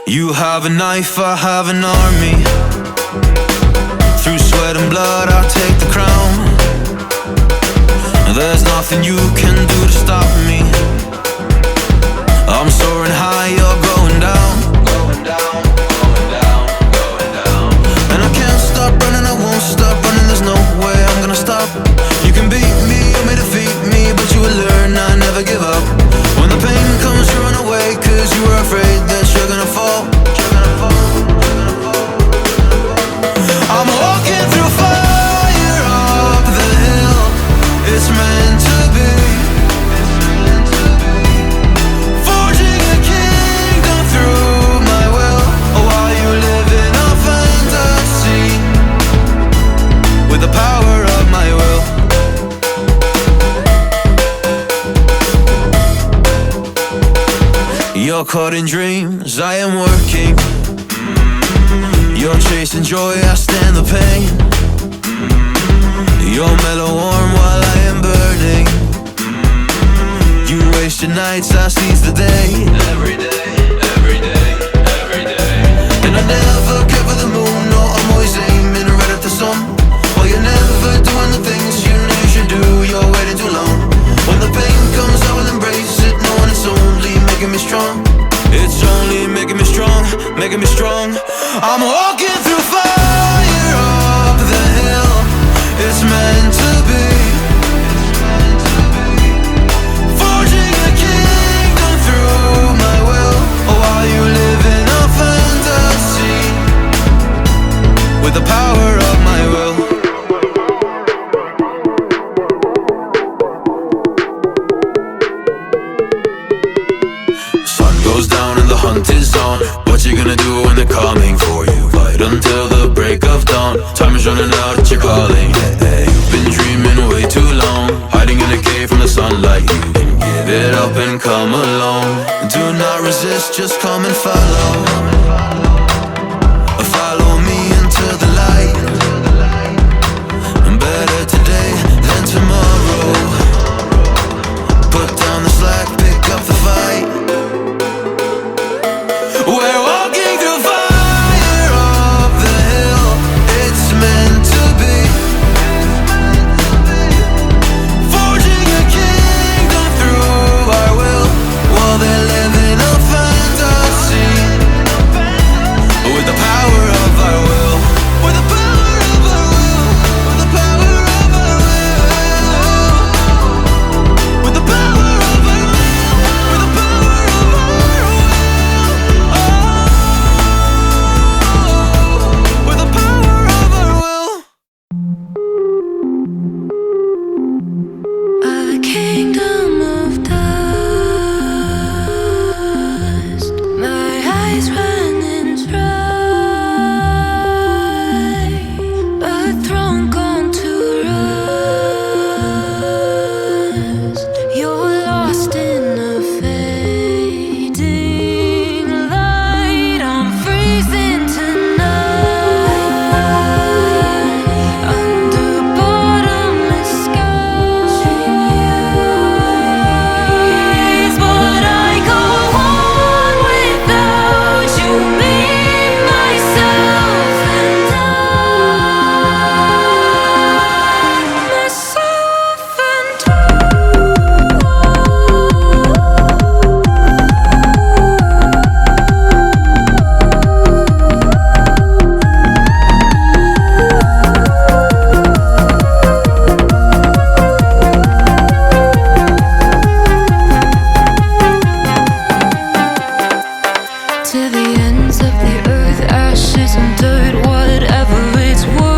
You have a knife, I have an army. Through sweat and blood I'll take the crown. There's nothing you can do to stop me. I'm soaring high, you're going down. Going down, going down, going down. And I can't stop running, I won't stop running. There's no way I'm gonna stop. You can beat me, you may defeat me, but you will learn I never give up. When the pain comes, you run away, cause you were afraid that you're gonna fall. I'm walking through fire up the hill. It's meant to be. Forging a kingdom through my will. While you live in a fantasy with the power of my will. You're caught in dreams, I am working. You're chasing joy, I stand the pain. You're mellow warm while I am burning. You waste your nights, I seize the day. Every day, every day, every day. And I never care for the moon, no, I'm always aiming right at the sun. While you're never doing the things you know you should do, you're waiting too long. When the pain comes, I will embrace it, knowing it's only making me strong. It's only making me strong, making me strong. I'm walking through fire up the hill. It's meant to be. Forging a kingdom through my will. While you live in a fantasy with the power of my will. Sun goes down and the hunt is on. What you gonna do when they're coming for you? Fight until the break of dawn. Time is running out, you're calling. Hey, you've been dreaming way too long. Hiding in a cave from the sunlight. You can give it up and come along. Do not resist, just come and follow. Follow me into the light. Better today than tomorrow. Put down the slack, pick up the fight. We're walking through fire up the hill. It's meant to be. Forging a kingdom through our will. While they live in a fantasy with the power of our will. With the power of our will. With the power of our will. With the power of our will. With the power of our will. With the power of our will. A kingdom of dust. My eyes running dry. A throne gone to rust. You're lost in a fading light. I'm freezing tonight under bottomless skies. But I go on without you, me, myself, and I. Myself and I. To the ends of the earth, ashes and dirt, whatever it's worth.